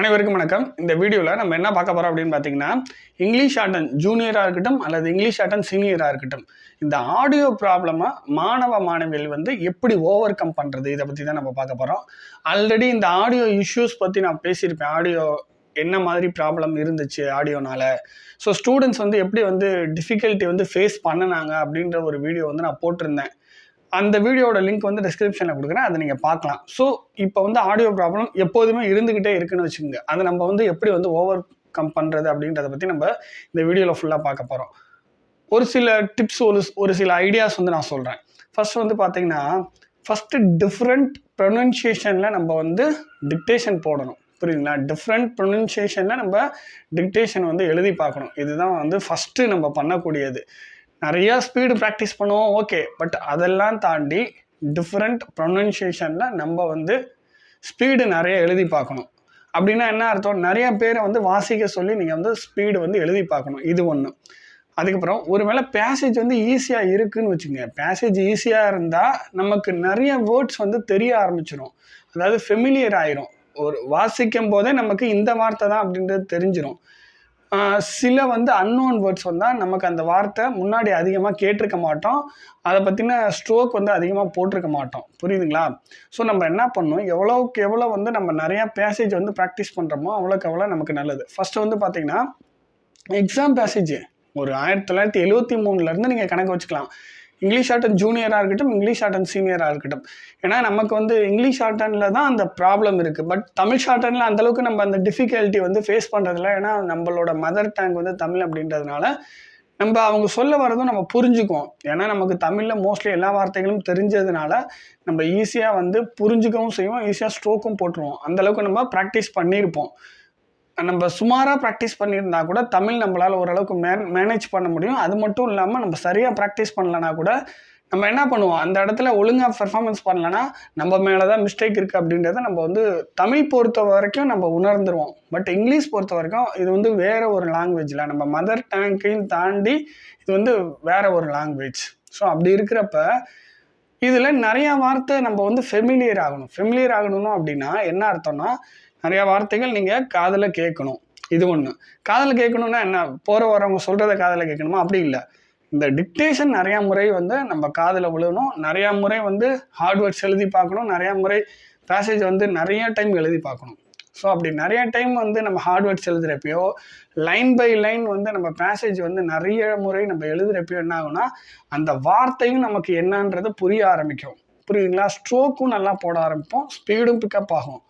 அனைவருக்கும் வணக்கம். இந்த வீடியோவில் நம்ம என்ன பார்க்க போகிறோம் அப்படின்னு பார்த்தீங்கன்னா, இங்கிலீஷ் ஷார்ட்டன் ஜூனியராக இருக்கட்டும் அல்லது இங்கிலீஷ் ஷார்ட்டன் சீனியராக இருக்கட்டும், இந்த ஆடியோ ப்ராப்ளமை மாணவிகள் எப்படி ஓவர் கம் பண்ணுறது, இதை பற்றி தான் நம்ம பார்க்க போகிறோம். ஆல்ரெடி இந்த ஆடியோ இஷ்யூஸ் பற்றி நான் பேசியிருப்பேன். ஆடியோ என்ன மாதிரி ப்ராப்ளம் இருந்துச்சு ஆடியோனால. ஸோ ஸ்டூடெண்ட்ஸ் எப்படி டிஃபிகல்ட்டி ஃபேஸ் பண்ணினாங்க அப்படின்ற ஒரு வீடியோ நான் போட்டிருந்தேன். அந்த வீடியோட லிங்க் டிஸ்கிரிப்ஷனில் கொடுக்குறேன், அதை நீங்கள் பார்க்கலாம். ஸோ இப்போ ஆடியோ ப்ராப்ளம் எப்போதுமே இருந்துக்கிட்டே இருக்குன்னு வச்சுக்கோங்க. அதை நம்ம எப்படி ஓவர் கம் பண்ணுறது அப்படின்றத பற்றி நம்ம இந்த வீடியோவில் ஃபுல்லாக பார்க்க போகிறோம். ஒரு சில டிப்ஸ், ஒரு சில ஐடியாஸ் நான் சொல்கிறேன். ஃபர்ஸ்ட் பார்த்தீங்கன்னா, ஃபஸ்ட்டு டிஃப்ரெண்ட் ப்ரொனன்சியேஷனில் நம்ம டிக்டேஷன் போடணும். புரியுதுங்களா? டிஃப்ரெண்ட் ப்ரொனன்சியேஷனில் நம்ம டிக்டேஷன் எழுதி பார்க்கணும். இதுதான் ஃபஸ்ட்டு நம்ம பண்ணக்கூடியது. நிறையா ஸ்பீடு ப்ராக்டிஸ் பண்ணுவோம், ஓகே. பட் அதெல்லாம் தாண்டி டிஃப்ரெண்ட் ப்ரொனன்சியேஷனில் நம்ம ஸ்பீடு நிறைய எழுதி பார்க்கணும். அப்படின்னா என்ன அர்த்தம்? நிறைய பேரை வாசிக்க சொல்லி நீங்கள் ஸ்பீடு எழுதி பார்க்கணும். இது ஒன்று. அதுக்கப்புறம் ஒருவேளை பேசேஜ் ஈஸியாக இருக்குதுன்னு வச்சுக்கோங்க. பேசேஜ் ஈஸியாக இருந்தால் நமக்கு நிறைய வேர்ட்ஸ் தெரிய ஆரம்பிச்சிடும். அதாவது ஃபெமிலியர் ஆயிரும். ஒரு வாசிக்கும் போதே நமக்கு இந்த வார்த்தை தான் அப்படின்றது தெரிஞ்சிடும். சில அன்னோன் வேர்ட்ஸ் வந்தால் நமக்கு அந்த வார்த்தை முன்னாடி அதிகமாக கேட்டிருக்க மாட்டோம். அதை பற்றின ஸ்ட்ரோக் அதிகமாக போட்டிருக்க மாட்டோம். புரியுதுங்களா? ஸோ நம்ம என்ன பண்ணணும், எவ்வளோக்கு எவ்வளோ நம்ம நிறையா பேசேஜ் ப்ராக்டிஸ் பண்ணுறோமோ அவ்வளோக்கு எவ்வளோ நமக்கு நல்லது. ஃபஸ்ட்டு பார்த்தீங்கன்னா, எக்ஸாம் பேசேஜ் ஒரு 1973 நீங்கள் கணக்கு வச்சுக்கலாம். இங்கிலீஷ் ஷார்ட்டன் ஜூனியராக இருக்கட்டும், இங்கிலீஷ் ஷார்ட்டன் சீனியராக இருக்கட்டும். ஏன்னா நமக்கு இங்கிலீஷ் ஷார்ட்டனில் தான் அந்த ப்ராப்ளம் இருக்குது. பட் தமிழ் ஷார்ட்டனில் அந்தளவுக்கு நம்ம அந்த டிஃபிகல்ட்டி ஃபேஸ் பண்ணுறதில்ல. ஏன்னா நம்மளோட மதர் டங் தமிழ் அப்படின்றதுனால நம்ம அவங்க சொல்ல வரதும் நம்ம புரிஞ்சுக்குவோம். ஏன்னா நமக்கு தமிழில் மோஸ்ட்லி எல்லா வார்த்தைகளும் தெரிஞ்சதுனால நம்ம ஈஸியாக புரிஞ்சுக்கவும் செய்வோம், ஈஸியாக ஸ்ட்ரோக்கும் போட்டுருவோம். அந்தளவுக்கு நம்ம ப்ராக்டிஸ் பண்ணியிருப்போம். நம்ம சுமாராக ப்ராக்டிஸ் பண்ணியிருந்தா கூட தமிழ் நம்மளால் ஓரளவுக்கு மேனேஜ் பண்ண முடியும். அது மட்டும் இல்லாமல் நம்ம சரியாக ப்ராக்டிஸ் பண்ணலனா கூட நம்ம என்ன பண்ணுவோம், அந்த இடத்துல ஒழுங்காக பெர்ஃபார்மன்ஸ் பண்ணலன்னா நம்ம மேலே தான் மிஸ்டேக் இருக்குது அப்படின்றத நம்ம தமிழ் பொறுத்த வரைக்கும் நம்ம உணர்ந்துருவோம். பட் இங்கிலீஷ் பொறுத்த வரைக்கும் இது வேறு ஒரு லாங்குவேஜில் நம்ம மதர் டங்கையும் தாண்டி இது வேறு ஒரு லாங்குவேஜ். ஸோ அப்படி இருக்கிறப்ப இதில் நிறையா வார்த்தை நம்ம ஃபெமிலியர் ஆகணும். ஃபெமிலியர் ஆகணும்னா அப்படின்னா என்ன அர்த்தம்னா, நிறையா வார்த்தைகள் நீங்கள் காதில் கேட்கணும். இது ஒன்று. காதில் கேட்கணுன்னா என்ன, போகிற வரவங்க சொல்கிறத காதில் கேட்கணுமா? அப்படி இல்லை. இந்த டிக்டேஷன் நிறையா முறை நம்ம காதில் விழணும். நிறையா முறை ஹார்ட்வேர்ட்ஸ் எழுதி பார்க்கணும். நிறையா முறை பேசேஜ் நிறைய டைம் எழுதி பார்க்கணும். ஸோ அப்படி நிறைய டைம் நம்ம ஹார்ட்வேர்ட்ஸ் எழுதுகிறப்பையோ, லைன் பை லைன் நம்ம பேசேஜ் நிறைய முறை நம்ம எழுதுகிறப்பையோ என்ன ஆகுனா, அந்த வார்த்தையும் நமக்கு என்னன்றது புரிய ஆரம்பிக்கும். புரியுதுங்களா? ஸ்ட்ரோக்கும் நல்லா போட ஆரம்பிப்போம், ஸ்பீடும் பிக்கப் ஆகும்.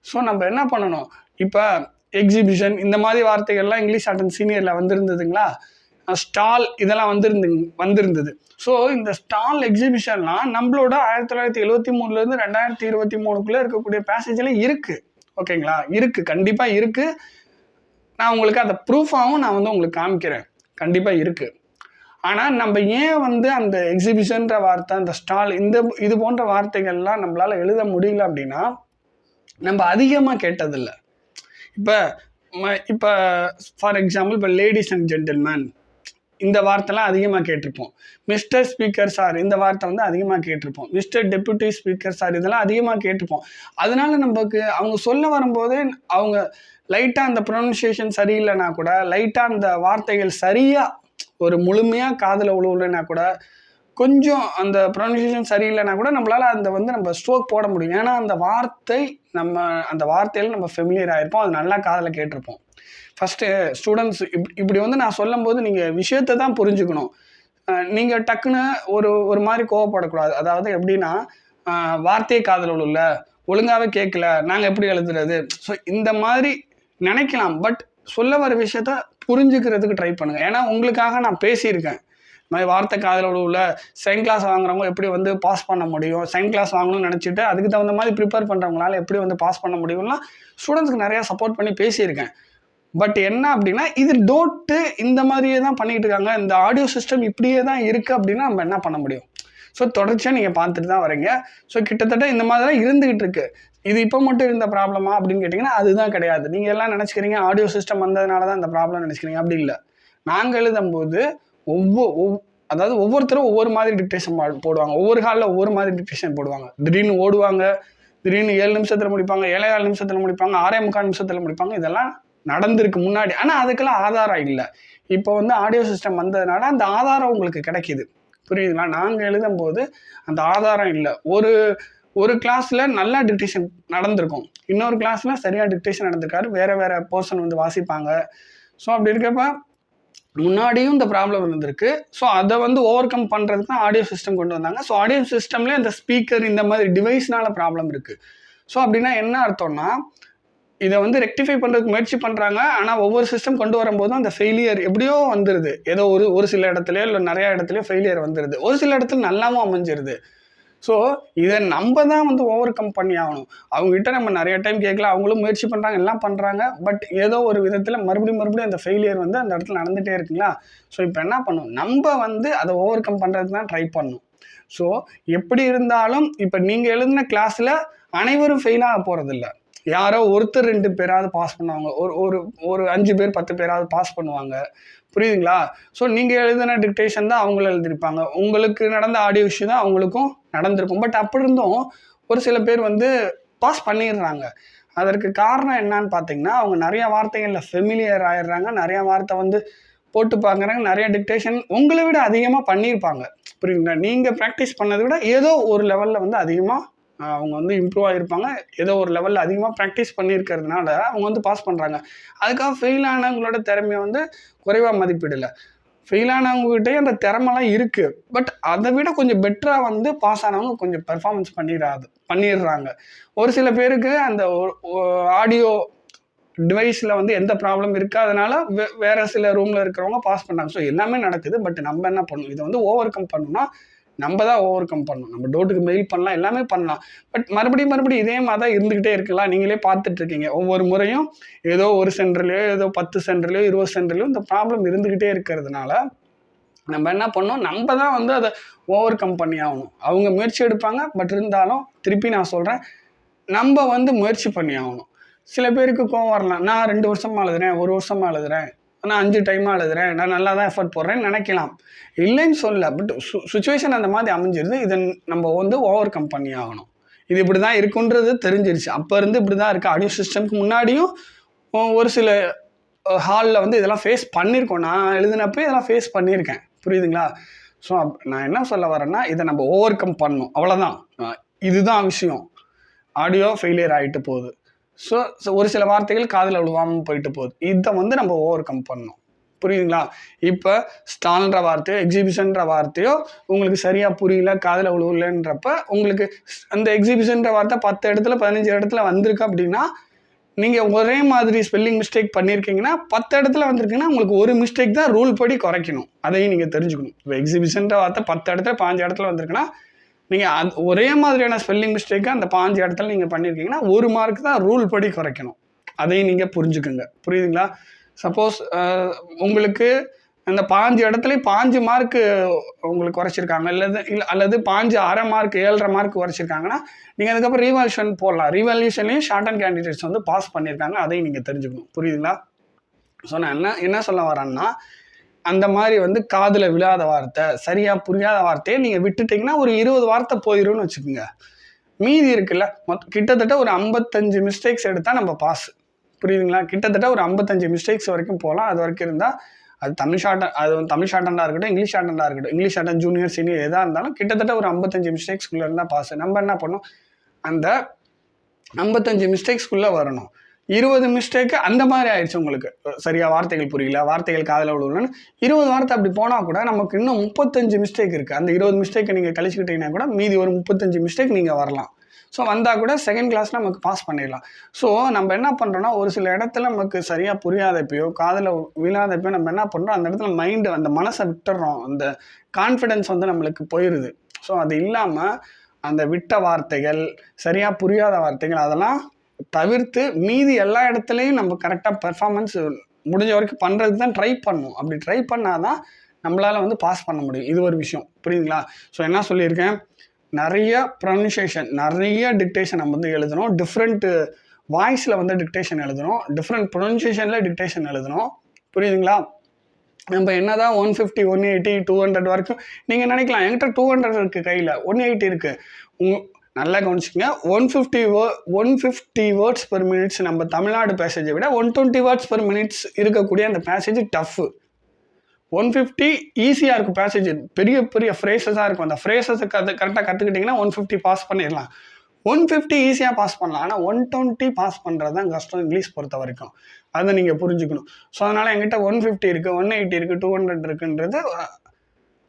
ஸோ நம்ம என்ன பண்ணணும், இப்போ எக்ஸிபிஷன் இந்த மாதிரி வார்த்தைகள்லாம் இங்கிலீஷ் ஷார்ட்டன் சீனியரில் வந்திருந்ததுங்களா? ஸ்டால் இதெல்லாம் வந்திருந்தது. ஸோ இந்த ஸ்டால் எக்ஸிபிஷன்லாம் நம்மளோட 1973 2023 இருக்கக்கூடிய பேசேஜில் இருக்குது. ஓகேங்களா? இருக்குது, கண்டிப்பாக இருக்குது. நான் உங்களுக்கு அதை ப்ரூஃபாகவும் நான் உங்களுக்கு காமிக்கிறேன். கண்டிப்பாக இருக்குது. ஆனால் நம்ம ஏன் அந்த எக்ஸிபிஷன்ற வார்த்தை, அந்த ஸ்டால், இது போன்ற வார்த்தைகள்லாம் நம்மளால் எழுத முடியல அப்படின்னா, நம்ம அதிகமாக கேட்டதில்லை. இப்போ ஃபார் எக்ஸாம்பிள், இப்போ லேடிஸ் அண்ட் ஜென்டில்மேன் இந்த வார்த்தைலாம் அதிகமாக கேட்டிருப்போம். மிஸ்டர் ஸ்பீக்கர் சார் இந்த வார்த்தை அதிகமாக கேட்டிருப்போம். மிஸ்டர் டெப்யூட்டி ஸ்பீக்கர் சார் இதெல்லாம் அதிகமாக கேட்டிருப்போம். அதனால நமக்கு அவங்க சொல்ல வரும்போதே அவங்க லைட்டாக அந்த ப்ரொனன்சியேஷன் சரியில்லைனா கூட, லைட்டாக அந்த வார்த்தைகள் சரியாக ஒரு முழுமையாக காதில் விழுவலைன்னா கூட, கொஞ்சம் அந்த ப்ரொனன்சியேஷன் சரியில்லைனா கூட நம்மளால் அந்த நம்ம ஸ்ட்ரோக் போட முடியும். ஏன்னா அந்த வார்த்தையில் நம்ம ஃபெமிலியர் ஆகிருப்போம், அது நல்லா காதில் கேட்டிருப்போம். ஃபஸ்ட்டு ஸ்டூடெண்ட்ஸ் இப்படி நான் சொல்லும் போது நீங்கள் விஷயத்தை தான் புரிஞ்சுக்கணும். நீங்கள் டக்குன்னு ஒரு மாதிரி கோவப்படக்கூடாது. அதாவது எப்படின்னா, வார்த்தையை காதில் விழுல, ஒழுங்காகவே கேட்கல, நாங்கள் எப்படி எழுதுறது, ஸோ இந்த மாதிரி நினைக்கலாம். பட் சொல்ல வர விஷயத்த புரிஞ்சுக்கிறதுக்கு ட்ரை பண்ணுங்கள். ஏன்னா உங்களுக்காக நான் பேசியிருக்கேன். இந்த மாதிரி வார்த்தை காதில் விழுவில் செகண்ட் கிளாஸ் வாங்குறவங்க எப்படி பாஸ் பண்ண முடியும், செகண்ட் கிளாஸ் வாங்கணும்னு நினச்சிட்டு அதுக்கு தகுந்த மாதிரி ப்ரிப்பேர் பண்ணுறவங்களால எப்படி பாஸ் பண்ண முடியும்லாம் ஸ்டூடெண்ட்ஸ்க்கு நிறையா சப்போர்ட் பண்ணி பேசியிருக்கேன். பட் என்ன அப்படின்னா, இது டோட்டு இந்த மாதிரியே தான் பண்ணிகிட்டு இருக்காங்க, இந்த ஆடியோ சிஸ்டம் இப்படியே தான் இருக்குது அப்படின்னா நம்ம என்ன பண்ண முடியும்? ஸோ தொடர்ச்சியாக நீங்கள் பார்த்துட்டு தான் வரீங்க. ஸோ கிட்டத்தட்ட இந்த மாதிரி தான் இருந்துகிட்டு இருக்கு. இது இப்போ மட்டும் இருந்த ப்ராப்ளமா அப்படின்னு கேட்டிங்கன்னா அதுதான் கிடையாது. நீங்கள் எல்லாம் நினச்சிக்கிறீங்க ஆடியோ சிஸ்டம் வந்ததுனால தான் இந்த ப்ராப்ளம் நினச்சிக்கிறீங்க. அப்படி இல்லை. நாங்கள் எழுதும்போது அதாவது ஒவ்வொருத்தரும் ஒவ்வொரு மாதிரி டிக்டேஷன் போடுவாங்க. ஒவ்வொரு ஹாலில் ஒவ்வொரு மாதிரி டிக்டேஷன் போடுவாங்க. திடீர்னு ஓடுவாங்க, திடீர்னு 7 நிமிஷத்தில் முடிப்பாங்க, 7.25 நிமிஷத்தில் முடிப்பாங்க, 6.45 நிமிஷத்தில் முடிப்பாங்க. இதெல்லாம் நடந்திருக்கு முன்னாடி. ஆனால் அதுக்கெல்லாம் ஆதாரம் இல்லை. இப்போ வந்து ஆடியோ சிஸ்டம் வந்ததுனால அந்த ஆதாரம் உங்களுக்கு கிடைக்கிது. புரியுதுங்களா? நாங்கள் எழுதும்போது அந்த ஆதாரம் இல்லை. ஒரு கிளாஸில் நல்லா டிக்டேஷன் நடந்திருக்கும், இன்னொரு கிளாஸில் சரியாக டிக்டேஷன் நடந்திருக்காரு, வேறு வேறு பர்சன் வந்து வாசிப்பாங்க. ஸோ அப்படி இருக்கப்ப முன்னாடியும் இந்த ப்ராப்ளம் இருந்திருக்கு. ஸோ அதை வந்து ஓவர் கம் பண்ணுறதுக்கு தான் ஆடியோ சிஸ்டம் கொண்டு வந்தாங்க. ஸோ ஆடியோ சிஸ்டம்லேயே அந்த ஸ்பீக்கர் இந்த மாதிரி டிவைஸ்னால ப்ராப்ளம் இருக்குது. ஸோ அப்படின்னா என்ன அர்த்தம்னா, இதை வந்து ரெக்டிஃபை பண்ணுறதுக்கு முயற்சி பண்ணுறாங்க. ஆனால் ஒவ்வொரு சிஸ்டம் கொண்டு வரும்போதும் அந்த ஃபெயிலியர் எப்படியோ வந்துடுது. ஏதோ ஒரு சில இடத்துலையோ இல்லை நிறையா இடத்துலையோ ஃபெயிலியர் வந்துடுது. ஒரு சில இடத்துல நல்லாவும் அமைஞ்சிருது. ஸோ இதை நம்ம தான் வந்து ஓவர் கம் பண்ணி ஆகணும். அவங்ககிட்ட நம்ம நிறைய டைம் கேட்கல, அவங்களும் முயற்சி பண்ணுறாங்க, எல்லாம் பண்ணுறாங்க. பட் ஏதோ ஒரு விதத்தில் மறுபடியும் அந்த ஃபெயிலியர் வந்து அந்த இடத்துல நடந்துகிட்டே இருக்குங்களா? ஸோ இப்போ என்ன பண்ணணும், நம்ம வந்து அதை ஓவர் கம் பண்ணுறதுக்கு தான் ட்ரை பண்ணணும். ஸோ எப்படி இருந்தாலும் இப்போ நீங்கள் எழுதின கிளாஸில் அனைவரும் ஃபெயிலாக போகிறதில்ல. யாரோ ஒருத்தர் 2 பேராவது பாஸ் பண்ணுவாங்க. ஒரு 5 பேர் 10 பேராவது பாஸ் பண்ணுவாங்க. புரியுதுங்களா? ஸோ நீங்கள் எழுதின டிக்டேஷன் தான் அவங்களும் எழுதியிருப்பாங்க. உங்களுக்கு நடந்த ஆடியோ விஷயம் தான் அவங்களுக்கும் நடந்திருக்கும். பட் அப்படி இருந்தும் ஒரு சில பேர் வந்து பாஸ் பண்ணிடுறாங்க. அதற்கு காரணம் என்னன்னு பார்த்தீங்கன்னா, அவங்க நிறைய வார்த்தைகளில் ஃபெமிலியர் ஆயிடுறாங்க. நிறையா வார்த்தை வந்து போட்டு பார்க்குறாங்க. நிறைய டிக்டேஷன் உங்களை விட அதிகமாக பண்ணியிருப்பாங்க. புரியுதுங்களா? நீங்கள் ப்ராக்டிஸ் பண்ணதை விட ஏதோ ஒரு லெவலில் வந்து அதிகமாக அவங்க வந்து இம்ப்ரூவ் ஆகிருப்பாங்க. ஏதோ ஒரு லெவலில் அதிகமாக ப்ராக்டிஸ் பண்ணியிருக்கிறதுனால அவங்க வந்து பாஸ் பண்ணுறாங்க. அதுக்காக ஃபெயில் ஆனவங்களோட திறமையை வந்து குறைவாக மதிப்பிடலை. ஃபெயில் ஆனவங்ககிட்டே அந்த திறமெல்லாம் இருக்குது. பட் அதை விட கொஞ்சம் பெட்டராக வந்து பாஸ் ஆனவங்க கொஞ்சம் பெர்ஃபார்மன்ஸ் பண்ணிடுறாங்க. ஒரு சில பேருக்கு அந்த ஆடியோ டிவைஸில் வந்து எந்த ப்ராப்ளம் இருக்காதனால வேறு சில ரூமில் இருக்கிறவங்க பாஸ் பண்ணாங்க. ஸோ எல்லாமே நடக்குது. பட் நம்ம என்ன பண்ணணும், இதை வந்து ஓவர் கம் பண்ணணும்னா நம்ம தான் ஓவர் கம் பண்ணணும். நம்ம டோட்டுக்கு மெயில் பண்ணலாம், எல்லாமே பண்ணலாம். பட் மறுபடியும் இதே மாதிரி தான் இருந்துக்கிட்டே இருக்கலாம். நீங்களே பார்த்துட்ருக்கீங்க, ஒவ்வொரு முறையும் ஏதோ ஒரு சென்டர்லையோ ஏதோ 10 சென்டர்லையோ 20 சென்டர்லையோ இந்த ப்ராப்ளம் இருந்துக்கிட்டே இருக்கிறதுனால நம்ம என்ன பண்ணோம், நம்ம தான் வந்து அதை ஓவர் கம் பண்ணி ஆகணும். அவங்க முயற்சி எடுப்பாங்க. பட் இருந்தாலும் திருப்பி நான் சொல்கிறேன், நம்ம வந்து முயற்சி பண்ணி ஆகணும். சில பேருக்கு கோவம் வரலாம், நான் 2 வருஷமாக எழுதுறேன், 1 வருஷமாக எழுதுறேன், நான் 5 டைமாக எழுதுறேன், நான் நல்லா தான் எஃபர்ட் போடுறேன்னு நினைக்கலாம். இல்லைன்னு சொல்ல, பட் சுச்சுவேஷன் அந்த மாதிரி அமைஞ்சிருது. இதை நம்ம வந்து ஓவர் கம் பண்ணி ஆகணும். இது இப்படி தான் இருக்குன்றது தெரிஞ்சிருச்சு. அப்போ இருந்து இப்படி தான் இருக்குது. ஆடியோ சிஸ்டம்க்கு முன்னாடியும் ஒரு சில ஹாலில் வந்து இதெல்லாம் ஃபேஸ் பண்ணியிருக்கோம். நான் எழுதினப்போ இதெல்லாம் ஃபேஸ் பண்ணியிருக்கேன். புரியுதுங்களா? ஸோ நான் என்ன சொல்ல வரேன்னா, இதை நம்ம ஓவர் கம் பண்ணணும், அவ்வளோதான். இதுதான் விஷயம். ஆடியோ ஃபெயிலியர் ஆகிட்டு போகுது. ஸோ ஒரு சில வார்த்தைகள் காதில் விழுவாமல் போயிட்டு போகுது. இதை வந்து நம்ம ஓவர் கம் பண்ணணும். புரியுதுங்களா? இப்போ ஸ்டால்ன்ற வார்த்தையோ எக்ஸிபிஷன்ற வார்த்தையோ உங்களுக்கு சரியாக புரியல, காதில் விழுவலன்றப்ப உங்களுக்கு அந்த எக்ஸிபிஷன்ற வார்த்தை 10 இடத்துல 15 இடத்துல வந்திருக்கு அப்படின்னா, நீங்கள் ஒரே மாதிரி ஸ்பெல்லிங் மிஸ்டேக் பண்ணியிருக்கீங்கன்னா 10 இடத்துல வந்திருக்குன்னா உங்களுக்கு ஒரு மிஸ்டேக் தான் ரூல் படி குறைக்கணும். அதையும் நீங்கள் தெரிஞ்சுக்கணும். இப்போ எக்ஸிபிஷன்ற வார்த்தை 10 இடத்துல 15 இடத்துல வந்திருக்குன்னா நீங்கள் ஒரே மாதிரியான ஸ்பெல்லிங் மிஸ்டேக்கை அந்த 15 இடத்துல நீங்கள் பண்ணியிருக்கீங்கன்னா 1 மார்க் தான் ரூல் படி குறைக்கணும். அதையும் நீங்கள் புரிஞ்சுக்குங்க. புரியுதுங்களா? சப்போஸ் உங்களுக்கு அந்த 15 இடத்துலையும் 15 மார்க்கு உங்களுக்கு குறைச்சிருக்காங்க, அல்லது 15 1/2 மார்க் 7.5 மார்க் குறைச்சிருக்காங்கன்னா நீங்கள் அதுக்கப்புறம் ரீவால்யூஷன் போடலாம். ரீவால்யூஷன்லேயும் ஷார்ட் அண்ட் கேண்டிடேட்ஸ் வந்து பாஸ் பண்ணியிருக்காங்க. அதையும் நீங்கள் தெரிஞ்சுக்கணும். புரியுதுங்களா? ஸோ நான் என்ன சொல்ல வரேன்னா, அந்த மாதிரி வந்து காதில் விழாத வார்த்தை, சரியாக புரியாத வார்த்தையை நீங்கள் விட்டுட்டிங்கன்னா ஒரு 20 வார்த்தை போயிடும்னு வச்சுக்கோங்க. மீதி இருக்குல்ல, கிட்டத்தட்ட ஒரு 55 மிஸ்டேக்ஸ் எடுத்தால் நம்ம பாஸ். புரியுதுங்களா? கிட்டத்தட்ட ஒரு 55 மிஸ்டேக்ஸ் வரைக்கும் போகலாம். அது வரைக்கும் இருந்தால் அது தமிழ் ஷார்ட் ஹேண்டாக இருக்கட்டும், இங்கிலீஷ் ஷார்ட் ஹேண்டாக இருக்கட்டும், English short hand junior senior எதாக இருந்தாலும் கிட்டத்தட்ட ஒரு 55 மிஸ்டேக்ஸ்குள்ளே இருந்தால் பாஸ். நம்ம என்ன பண்ணோம், அந்த 55 மிஸ்டேக்ஸ்குள்ளே வரணும். 20 மிஸ்டேக்கு அந்த மாதிரி ஆயிடுச்சு உங்களுக்கு. சரியாக வார்த்தைகள் புரியல, வார்த்தைகள் காதில் விழுவலன்னு 20 வார்த்தை அப்படி போனால் கூட நமக்கு இன்னும் 35 மிஸ்டேக் இருக்குது. அந்த 20 மிஸ்டேக்கை நீங்கள் கழிச்சுக்கிட்டீங்கன்னா கூட மீதி ஒரு 35 மிஸ்டேக் நீங்கள் வரலாம். ஸோ வந்தால் கூட செகண்ட் கிளாஸில் நமக்கு பாஸ் பண்ணிடலாம். ஸோ நம்ம என்ன பண்ணுறோன்னா, ஒரு சில இடத்துல நமக்கு சரியாக புரியாதப்பையோ காதில் விழாதப்பையோ நம்ம என்ன பண்ணுறோம், அந்த இடத்துல மைண்டு அந்த மனசை விட்டுறோம். அந்த கான்ஃபிடென்ஸ் வந்து நம்மளுக்கு போயிடுது. ஸோ அது இல்லாமல் அந்த விட்ட வார்த்தைகள், சரியாக புரியாத வார்த்தைகள் அதெல்லாம் தவிர்த்து மீதி எல்லா இடத்துலையும் நம்ம கரெக்டாக பெர்ஃபார்மன்ஸ் முடிஞ்ச வரைக்கும் பண்ணுறதுக்கு தான் ட்ரை பண்ணணும். அப்படி ட்ரை பண்ணால் தான் நம்மளால் வந்து பாஸ் பண்ண முடியும். இது ஒரு விஷயம். புரியுதுங்களா? ஸோ என்ன சொல்லியிருக்கேன், நிறைய ப்ரொனன்சியேஷன், நிறைய டிக்டேஷன் நம்ம வந்து எழுதணும். டிஃப்ரெண்ட் வாய்ஸில் வந்து டிக்டேஷன் எழுதணும். டிஃப்ரெண்ட் ப்ரொனன்சியேஷனில் டிக்டேஷன் எழுதணும். புரியுதுங்களா? நம்ம என்ன தான் 150, 180, 200 வரைக்கும் நீங்கள் நினைக்கலாம், என்கிட்ட 200 இருக்குது, கையில் 180 இருக்குது. நல்லா கவனிச்சிங்க. 150 வேர்ட்ஸ் பெர் மினிட்ஸ் நம்ம தமிழ்நாடு பேசேஜை விட 120 வேர்ட்ஸ் பெர் மினிட்ஸ் இருக்கக்கூடிய அந்த பேசேஜ் டஃப்பு. 150 ஈஸியாக இருக்கும் பேசேஜ், பெரிய பெரிய ஃப்ரேசஸாக இருக்கும். அந்த ஃப்ரேசஸை கரெக்டாக கற்றுக்கிட்டிங்கன்னா 150 பாஸ் பண்ணிடலாம். 150 ஈஸியாக பாஸ் பண்ணலாம். ஆனால் 120 பாஸ் பண்ணுறது தான் கஷ்டம் இங்கிலீஷ் பொறுத்த வரைக்கும். அதை நீங்கள் புரிஞ்சுக்கணும். ஸோ அதனால் என்கிட்ட 150 இருக்குது, 180 இருக்குது, 200 இருக்குன்றது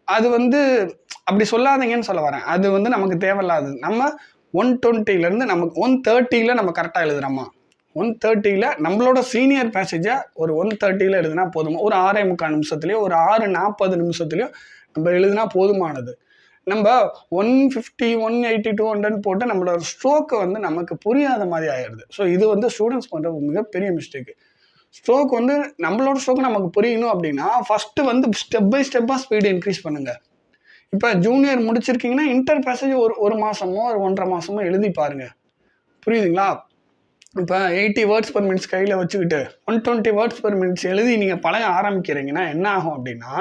அது அப்படி சொல்லாதீங்கன்னு சொல்ல வரேன். அது நமக்கு தேவையில்லாது. நம்ம 120லேருந்து நமக்கு 130ல் நம்ம கரெக்டாக எழுதுகிறோமா, 130ல் நம்மளோட சீனியர் பேசேஜை ஒரு 130ல் எழுதுனா போதுமா, ஒரு 6.45 நிமிஷத்துலையோ ஒரு 6:40 நிமிஷத்துலையோ நம்ம எழுதுனா போதுமானது. நம்ம 150, 180, 200 போட்டு நம்மளோட ஸ்ட்ரோக்கு நமக்கு புரியாத மாதிரி ஆயிடுது. ஸோ இது ஸ்டூடெண்ட்ஸ் பண்ணுற மிகப்பெரிய மிஸ்டேக்கு. ஸ்ட்ரோக் நம்மளோட ஸ்ட்ரோக்கு நமக்கு புரியணும் அப்படின்னா ஃபஸ்ட்டு ஸ்டெப் பை ஸ்டெப்பாக ஸ்பீடு இன்க்ரீஸ் பண்ணுங்கள். இப்போ ஜூனியர் முடிச்சிருக்கீங்கன்னா இன்டர் பேசேஜ் ஒரு மாதமோ ஒரு 1.5 மாதமோ எழுதி பாருங்கள். புரியுதுங்களா? இப்போ 80 வேர்ட்ஸ் பெர் மினிட்ஸ் கையில் வச்சுக்கிட்டு 120 வேர்ட்ஸ் பெர் மினிட்ஸ் எழுதி நீங்கள் பழக ஆரம்பிக்கிறீங்கன்னா என்ன ஆகும் அப்படின்னா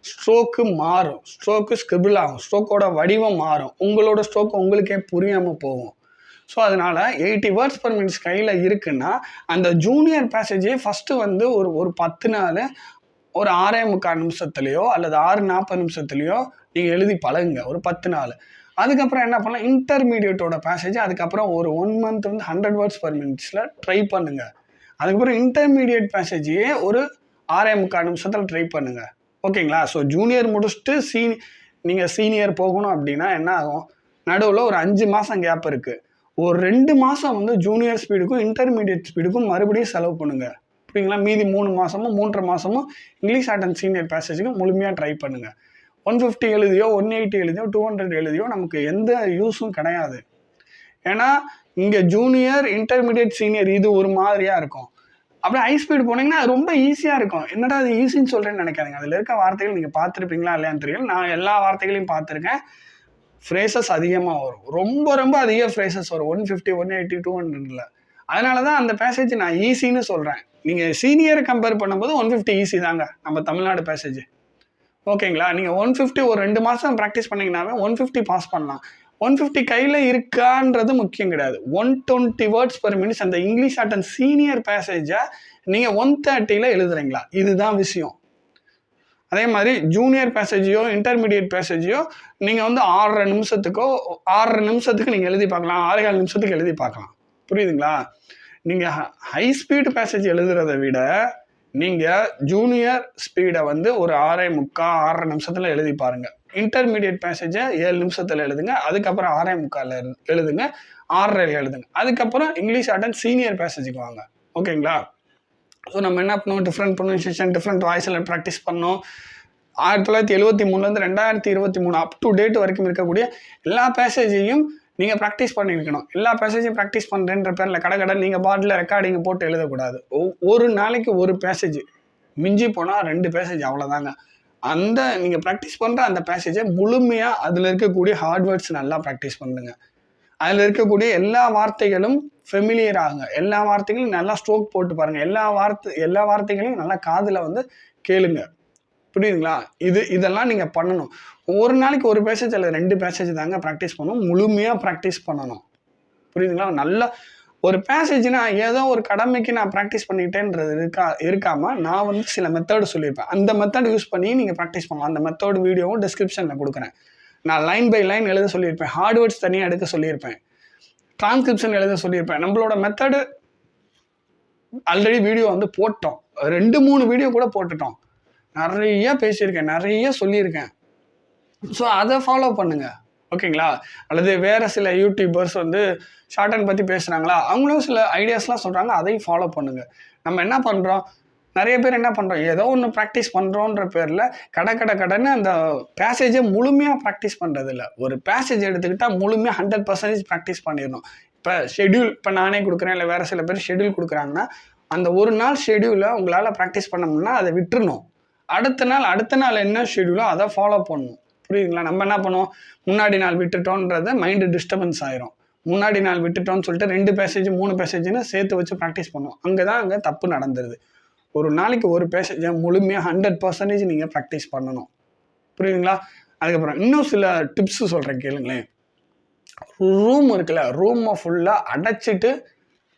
ஸ்ட்ரோக்கு மாறும், ஸ்ட்ரோக்கு ஸ்கிரிபிள் ஆகும், ஸ்ட்ரோக்கோட வடிவம் மாறும், உங்களோட ஸ்ட்ரோக்கு உங்களுக்கே புரியாமல் போகும். ஸோ அதனால் 80 வேர்ட்ஸ் பெர் மினிட்ஸ் கையில் இருக்குன்னா அந்த ஜூனியர் பேசேஜே ஃபஸ்ட்டு ஒரு 10 நாள் ஒரு 6:45 நிமிஷத்துலையோ அல்லது 6:40 நிமிஷத்துலையோ நீங்கள் எழுதி பழகுங்க ஒரு 10 நாள். அதுக்கப்புறம் என்ன பண்ணலாம், இன்டர்மீடியட்டோட பேசேஜ் அதுக்கப்புறம் ஒரு 1 மந்த் 100 வேர்ட்ஸ் பெர் மினிட்ஸில் ட்ரை பண்ணுங்கள். அதுக்கப்புறம் இன்டர்மீடியட் பேசேஜையே ஒரு 6:45 நிமிஷத்தில் ட்ரை பண்ணுங்கள். ஓகேங்களா? ஸோ ஜூனியர் முடிச்சுட்டு நீங்கள் சீனியர் போகணும் அப்படின்னா என்ன ஆகும், நடுவில் ஒரு 5 மாதம் கேப் இருக்குது. ஒரு 2 மாதம் ஜூனியர் ஸ்பீடுக்கும் இன்டர்மீடியட் ஸ்பீடுக்கும் மறுபடியும் செலவு பண்ணுங்கள். புரியுங்களா? மீதி 3 மாதமும் 3.5 மாதமும் இங்கிலீஷ் அண்ட் சீனியர் பேசேஜுக்கு முழுமையாக ட்ரை பண்ணுங்கள். 150 எழுதியோ 180 எழுதியோ 200 எழுதியோ நமக்கு எந்த யூஸும் கிடையாது. ஏன்னா இங்கே ஜூனியர், இன்டர்மீடியட், சீனியர் இது ஒரு மாதிரியாக இருக்கும். அப்படியே ஹை ஸ்பீடு போனீங்கன்னா அது ரொம்ப ஈஸியாக இருக்கும். என்னடா அது ஈஸின்னு சொல்கிறேன்னு நினைக்காதீங்க. அதில் இருக்க வார்த்தைகள் நீங்கள் பார்த்துருப்பீங்களா இல்லையான்னு தெரியல. நான் எல்லா வார்த்தைகளையும் பார்த்துருக்கேன். ஃப்ரேசஸ் அதிகமாக வரும், ரொம்ப ரொம்ப அதிக ஃப்ரேசஸ் வரும் 150, 180, 200ல். அதனால தான் அந்த பேசேஜ் நான் ஈஸின்னு சொல்கிறேன். நீங்கள் சீனியரை கம்பேர் பண்ணும்போது 150 ஈஸி தாங்க நம்ம தமிழ்நாடு பேசேஜ். ஓகேங்களா? நீங்கள் 150 ஒரு 2 மாதம் ப்ராக்டிஸ் பண்ணிங்கனாவே 150 பாஸ் பண்ணலாம். 150 கையில் இருக்கான்றது முக்கியம் கிடையாது. 120 வேர்ட்ஸ் பெர் மினிட்ஸ் அந்த இங்கிலீஷ் அண்ட் சீனியர் பேசேஜை நீங்கள் 130ல் எழுதுறீங்களா, இதுதான் விஷயம். அதே மாதிரி ஜூனியர் பேசேஜையோ இன்டர்மீடியட் பேசேஜையோ நீங்கள் 6.5 நிமிஷத்துக்கு நீங்கள் எழுதி பார்க்கலாம், 6.25 நிமிஷத்துக்கு எழுதி பார்க்கலாம். புரியுதுங்களா? நீங்கள் ஹை ஸ்பீடு பேசேஜ் எழுதுறதை விட நீங்கள் ஜூனியர் ஸ்பீடை ஒரு 6:45 நிமிஷத்தில் எழுதி பாருங்கள். இன்டர்மீடியட் பேசேஜை 7 நிமிஷத்தில் எழுதுங்க. அதுக்கப்புறம் 6:45 எழுதுங்க, 6:30 எழுதுங்க. அதுக்கப்புறம் இங்கிலீஷ் அண்ட் சீனியர் பேசேஜுக்கு வாங்க. ஓகேங்களா? ஸோ நம்ம என்ன பண்ணுவோம், டிஃப்ரெண்ட் ப்ரொனன்சியேஷன், டிஃப்ரெண்ட் வாய்ஸில் ப்ராக்டிஸ் பண்ணோம். 1973 2023 அப் டு டேட் வரைக்கும் இருக்கக்கூடிய எல்லா பேசேஜையும் நீங்கள் ப்ராக்டிஸ் பண்ணியிருக்கணும். எல்லா பேசேஜையும் ப்ராக்டிஸ் பண்ணுறேன்ற பேரில் கடை நீங்கள் பாட்டில் ரெக்கார்டிங்கை போட்டு எழுதக்கூடாது. ஒரு நாளைக்கு ஒரு பேசேஜ், மிஞ்சி போனால் 2 பேசேஜ், அவ்வளோதாங்க. அந்த நீங்கள் ப்ராக்டிஸ் பண்ணுற அந்த பேசேஜை முழுமையாக அதில் இருக்கக்கூடிய ஹார்ட்வேர்ட்ஸ் நல்லா ப்ராக்டிஸ் பண்ணுங்க. அதில் இருக்கக்கூடிய எல்லா வார்த்தைகளும் ஃபெமிலியர் ஆகுங்க. எல்லா வார்த்தைகளும் நல்லா ஸ்ட்ரோக் போட்டு பாருங்கள். எல்லா வார்த்தைகளையும் நல்லா காதில் கேளுங்க. புரியுதுங்களா? இதெல்லாம் நீங்கள் பண்ணணும். ஒரு நாளைக்கு ஒரு பேசேஜ் அல்லது 2 பேசேஜ் தாங்க ப்ராக்டிஸ் பண்ணணும். முழுமையாக ப்ராக்டிஸ் பண்ணணும். புரியுதுங்களா? நல்லா ஒரு பேசேஜ்னா ஏதோ ஒரு கடமைக்கு நான் ப்ராக்டிஸ் பண்ணிக்கிட்டேன்றது இருக்காமல் நான் சில மெத்தடு சொல்லியிருப்பேன். அந்த மெத்தட் யூஸ் பண்ணி நீங்கள் ப்ராக்டிஸ் பண்ணலாம். அந்த மெத்தட் வீடியோவும் டிஸ்கிரிப்ஷனில் கொடுக்குறேன். நான் லைன் பை லைன் எழுத சொல்லியிருப்பேன், ஹார்ட்வேர்ட்ஸ் தனியாக எடுக்க சொல்லியிருப்பேன், டிரான்ஸ்கிரிப்ஷன் எழுத சொல்லியிருப்பேன். நம்மளோட மெத்தடு ஆல்ரெடி வீடியோ போட்டோம். 2-3 வீடியோ கூட போட்டுட்டோம். நிறைய பேசியிருக்கேன், நிறைய சொல்லியிருக்கேன். ஸோ அதை ஃபாலோ பண்ணுங்கள். ஓகேங்களா? அல்லது வேறு சில யூடியூபர்ஸ் ஷார்ட் ஹேண்ட் பற்றி பேசுகிறாங்களா, அவங்களும் சில ஐடியாஸ்லாம் சொல்கிறாங்க, அதையும் ஃபாலோ பண்ணுங்கள். நம்ம என்ன பண்ணுறோம், நிறைய பேர் என்ன பண்ணுறோம், ஏதோ ஒன்று ப்ராக்டிஸ் பண்ணுறோன்ற பேரில் கடன்னு அந்த பேசேஜை முழுமையாக ப்ராக்டிஸ் பண்ணுறதில்ல. ஒரு பேசேஜ் எடுத்துக்கிட்டால் முழுமையாக 100% ப்ராக்டிஸ் பண்ணிடணும். இப்போ ஷெட்யூல் இப்போ நானே கொடுக்குறேன், இல்லை வேறு சில பேர் ஷெட்யூல் கொடுக்குறாங்கன்னா அந்த ஒரு நாள் ஷெட்யூலை உங்களால் ப்ராக்டிஸ் பண்ணணும்னா அதை விட்டுறணும். அடுத்த நாள் என்ன ஷெட்யூலோ அதை ஃபாலோ பண்ணணும். புரியுதுங்களா? நம்ம என்ன பண்ணுவோம், முன்னாடி நாள் விட்டுட்டோன்றதை மைண்டு டிஸ்டர்பன்ஸ் ஆயிரும். முன்னாடி நாள் விட்டுட்டோன்னு சொல்லிட்டு 2 பேசேஜ் 3 பேசேஜ்னு சேர்த்து வச்சு ப்ராக்டிஸ் பண்ணுவோம். அங்கே தப்பு நடந்துருது. ஒரு நாளைக்கு ஒரு பேசேஜை முழுமையாக 100% நீங்கள் ப்ராக்டிஸ் பண்ணணும். புரியுதுங்களா? அதுக்கப்புறம் இன்னும் சில டிப்ஸு சொல்கிறேன், கேளுங்களேன். ரூம் இருக்குல்ல, ரூமை ஃபுல்லாக அடைச்சிட்டு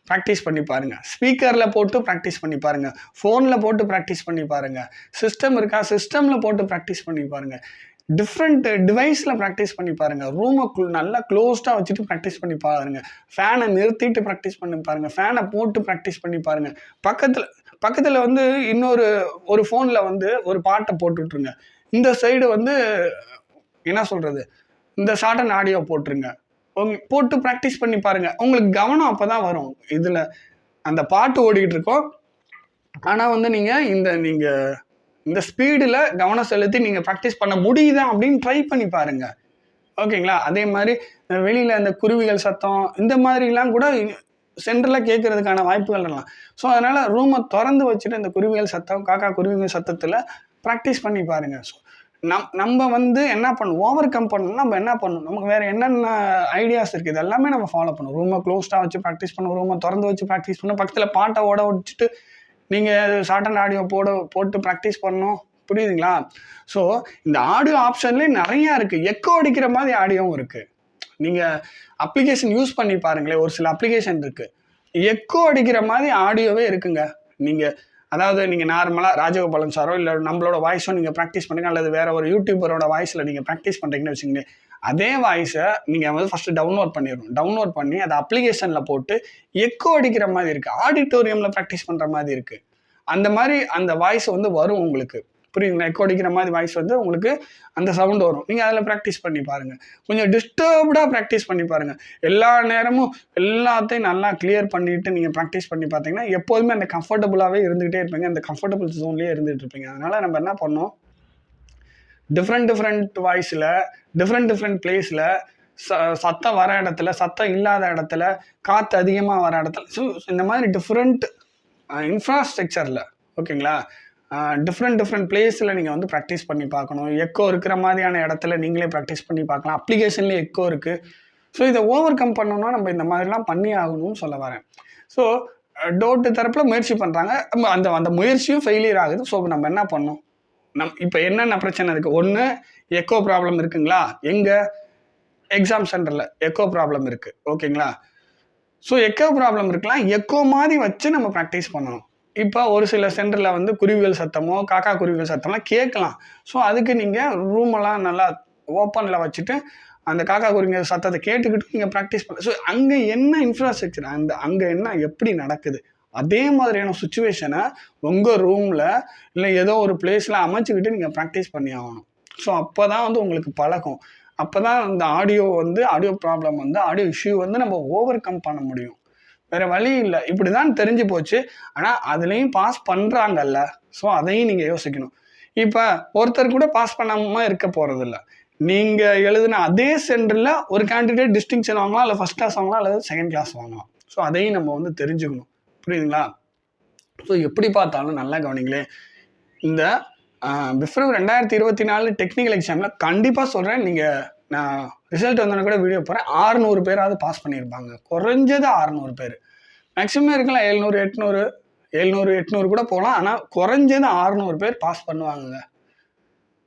ப்ராக்டிஸ் பண்ணி பாருங்கள். ஸ்பீக்கரில் போட்டு ப்ராக்டிஸ் பண்ணி பாருங்கள். ஃபோனில் போட்டு ப்ராக்டிஸ் பண்ணி பாருங்கள். சிஸ்டம் இருக்கா, சிஸ்டமில் போட்டு ப்ராக்டிஸ் பண்ணி பாருங்கள். டிஃப்ரெண்ட் டிவைஸில் ப்ராக்டிஸ் பண்ணி பாருங்கள். ரூமை நல்லா க்ளோஸ்டாக வச்சுட்டு ப்ராக்டிஸ் பண்ணி பாருங்கள். ஃபேனை நிறுத்திட்டு ப்ராக்டிஸ் பண்ணி பாருங்கள். ஃபேனை போட்டு ப்ராக்டிஸ் பண்ணி பாருங்கள். பக்கத்தில் வந்து ஒரு ஃபோனில் வந்து ஒரு பாட்டை போட்டுட்ருங்க. இந்த சைடு வந்து என்ன சொல்கிறது, இந்த ஷார்ட் ஆடியோ போட்டுருங்க. போட்டு ப்ராக்டிஸ் பண்ணி பாருங்கள். உங்களுக்கு கவனம் அப்போ தான் வரும். இதில் அந்த பாட்டு ஓடிக்கிட்டு இருக்கோம், ஆனால் வந்து நீங்கள் இந்த ஸ்பீடில் கவனம் செலுத்தி நீங்கள் ப்ராக்டிஸ் பண்ண முடியுதா அப்படின்னு ட்ரை பண்ணி பாருங்கள். ஓகேங்களா? அதே மாதிரி வெளியில் இந்த குருவிகள் சத்தம் இந்த மாதிரிலாம் கூட சென்டரில் கேட்கறதுக்கான வாய்ப்புகள் இருக்கலாம். ஸோ அதனால் ரூமை திறந்து வச்சுட்டு இந்த குருவிகள் சத்தம், காக்கா குருவிகள் சத்தத்தில் ப்ராக்டிஸ் பண்ணி பாருங்கள். ஸோ நம்ம வந்து என்ன பண்ணணும், ஓவர் கம் பண்ணணும். நம்ம என்ன பண்ணணும், நமக்கு வேறு என்னென்ன ஐடியாஸ் இருக்குது, இது எல்லாமே நம்ம ஃபாலோ பண்ணணும். ரூமை க்ளோஸ்டாக வச்சு ப்ராக்டிஸ் பண்ணணும், ரூமை திறந்து வச்சு ப்ராக்டிஸ் பண்ணணும், பக்கத்தில் பாட்டை ஓட வச்சுட்டு நீங்கள் ஷார்ட் அண்ட் ஆடியோ போட்டு ப்ராக்டிஸ் பண்ணணும். புரியுதுங்களா? ஸோ இந்த ஆடியோ ஆப்ஷன்லேயே நிறையா இருக்குது. எக்கோ அடிக்கிற மாதிரி ஆடியோவும் இருக்குது. நீங்கள் அப்ளிகேஷன் யூஸ் பண்ணி பாருங்களேன், ஒரு சில அப்ளிகேஷன் இருக்குது, எக்கோ அடிக்கிற மாதிரி ஆடியோவே இருக்குங்க. நீங்கள் நார்மலாக ராஜகோபாலன் சாரோ இல்லை நம்மளோட வாய்ஸோ நீங்கள் ப்ராக்டிஸ் பண்ணுங்க, அல்லது வேற ஒரு யூடியூபரோட வாய்ஸில் நீங்கள் ப்ராக்டிஸ் பண்ணுறீங்கன்னு வச்சுக்கோங்க. அதே வாய்ஸை நீங்கள் வந்து ஃபஸ்ட்டு டவுன்லோட் பண்ணிடணும். டவுன்லோட் பண்ணி அதை அப்ளிகேஷனில் போட்டு எக்கோ அடிக்கிற மாதிரி இருக்குது, ஆடிட்டோரியமில் ப்ராக்டிஸ் பண்ணுற மாதிரி இருக்குது. அந்த மாதிரி அந்த வாய்ஸ் வந்து வரும் உங்களுக்கு. புரியுதுங்களா? எக்கோ அடிக்கிற மாதிரி வாய்ஸ் வந்து உங்களுக்கு அந்த சவுண்ட் வரும். நீங்கள் அதில் ப்ராக்டிஸ் பண்ணி பாருங்கள். கொஞ்சம் டிஸ்டர்ப்டாக ப்ராக்டிஸ் பண்ணி பாருங்கள். எல்லா நேரமும் எல்லாத்தையும் நல்லா கிளியர் பண்ணிவிட்டு நீங்கள் ப்ராக்டிஸ் பண்ணி பார்த்தீங்கன்னா எப்போதுமே அந்த கம்ஃபர்டபுளாகவே இருந்துகிட்டே இருப்பீங்க. அந்த கம்ஃபர்டபுள் ஜோன்லேயே இருந்துகிட்டு இருப்பீங்க. அதனால் நம்ம என்ன பண்ணோம், டிஃப்ரெண்ட் வாய்ஸில் டிஃப்ரெண்ட் பிளேஸில் சத்தம் வர இடத்துல, சத்தம் இல்லாத இடத்துல, காற்று அதிகமாக வர இடத்துல, ஸோ இந்த மாதிரி டிஃப்ரெண்ட் இன்ஃப்ராஸ்ட்ரக்சரில், ஓகேங்களா, டிஃப்ரெண்ட் பிளேஸில் நீங்கள் வந்து ப்ராக்டிஸ் பண்ணி பார்க்கணும். எக்கோ இருக்கிற மாதிரியான இடத்துல நீங்களே ப்ராக்டிஸ் பண்ணி பார்க்கலாம். அப்ளிகேஷன்லேயே எக்கோ இருக்குது. ஸோ இதை ஓவர் கம் பண்ணணும்னா நம்ம இந்த மாதிரிலாம் பண்ணி ஆகணும்னு சொல்ல வரேன். ஸோ டோட்டு தரப்பில் முயற்சி பண்ணுறாங்க, அந்த முயற்சியும் ஃபெயிலியர் ஆகுது. ஸோ நம்ம என்ன பண்ணணும், இப்போ என்னென்ன பிரச்சனை இருக்குது, ஒன்று எக்கோ ப்ராப்ளம் இருக்குங்களா, எங்கே எக்ஸாம் சென்டரில் எக்கோ ப்ராப்ளம் இருக்குது. ஓகேங்களா? ஸோ எக்கோ ப்ராப்ளம் இருக்கலாம், எக்கோ மாதிரி வச்சு நம்ம ப்ராக்டிஸ் பண்ணணும். இப்போ ஒரு சில சென்டரில் வந்து குருவிகள் சத்தமோ காக்கா குருவிகள் சத்தம்லாம் கேட்கலாம். ஸோ அதுக்கு நீங்கள் ரூமெல்லாம் நல்லா ஓப்பனில் வச்சுட்டு அந்த காக்கா குருவிகள் சத்தத்தை கேட்டுக்கிட்டு நீங்கள் ப்ராக்டிஸ் பண்ண. ஸோ அங்கே என்ன இன்ஃப்ராஸ்ட்ரக்சர், அங்கே என்ன எப்படி நடக்குது, அதே மாதிரியான சுச்சுவேஷனை உங்கள் ரூமில் இல்லை ஏதோ ஒரு பிளேஸில் அமைச்சிக்கிட்டு நீங்கள் ப்ராக்டிஸ் பண்ணி ஆகணும். ஸோ அப்போ தான் வந்து உங்களுக்கு பழகும். அப்போ தான் இந்த ஆடியோ ப்ராப்ளம் வந்து ஆடியோ இஷ்யூ வந்து நம்ம ஓவர் கம் பண்ண முடியும். வேறு வழி இல்லை, இப்படி தான் தெரிஞ்சு போச்சு. ஆனால் அதுலேயும் பாஸ் பண்ணுறாங்கல்ல, ஸோ அதையும் நீங்கள் யோசிக்கணும். இப்போ ஒருத்தர் கூட பாஸ் பண்ணாமல் இருக்க போகிறதில்ல. நீங்கள் எழுதின அதே சென்டரில் ஒரு கேண்டிடேட் டிஸ்டிங்ஷன் வாங்கலாம், இல்லை ஃபஸ்ட் கிளாஸ் வாங்கலாம், அல்லது செகண்ட் கிளாஸ் வாங்கலாம். ஸோ அதையும் நம்ம வந்து தெரிஞ்சுக்கணும். புரியுதுங்களா? ஸோ எப்படி பார்த்தாலும் நல்லா கவனிங்களே, இந்த பிப்ரவரி 2024 டெக்னிக்கல் எக்ஸாமில் கண்டிப்பாக சொல்கிறேன், நான் ரிசல்ட் வந்தோன்னே கூட வீடியோ போகிறேன், 600 பேராவது பாஸ் பண்ணியிருப்பாங்க. குறைஞ்சது 600 பேர், மேக்ஸிமம் இருக்கலாம் 700 800 கூட போகலாம். ஆனால் குறைஞ்சது 600 பேர் பாஸ் பண்ணுவாங்க.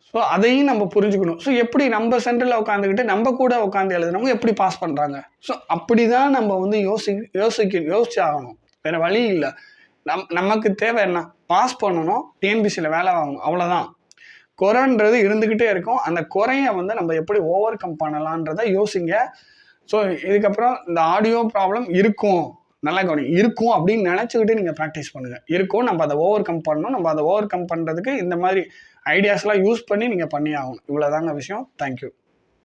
ஸோ அதையும் நம்ம புரிஞ்சுக்கணும். ஸோ எப்படி நம்ம சென்டரில் உட்காந்துக்கிட்டு நம்ம கூட உட்காந்து எழுதுனவங்க எப்படி பாஸ் பண்ணுறாங்க, ஸோ அப்படி தான் நம்ம வந்து யோசிச்சு ஆகணும். வேறு வழி இல்லை. நமக்கு தேவை என்ன, பாஸ் பண்ணணும், டிஎன்பிசியில் வேலை வாங்கணும், அவ்வளோதான். குறைன்றது இருந்துக்கிட்டே இருக்கும். அந்த குறையை வந்து நம்ம எப்படி ஓவர் கம் பண்ணலான்றதை யோசிங்க. ஸோ இதுக்கப்புறம் இந்த ஆடியோ ப்ராப்ளம் இருக்கும், நல்லா இருக்கும் அப்படின்னு நினச்சிக்கிட்டு நீங்கள் ப்ராக்டிஸ் பண்ணுங்கள். இருக்கும், நம்ம அதை ஓவர் கம் பண்ணணும். நம்ம அதை ஓவர் கம் பண்ணுறதுக்கு இந்த மாதிரி ஐடியாஸ்லாம் யூஸ் பண்ணி நீங்கள் பண்ணி ஆகணும். இவ்வளோதாங்க விஷயம். தேங்க்யூ.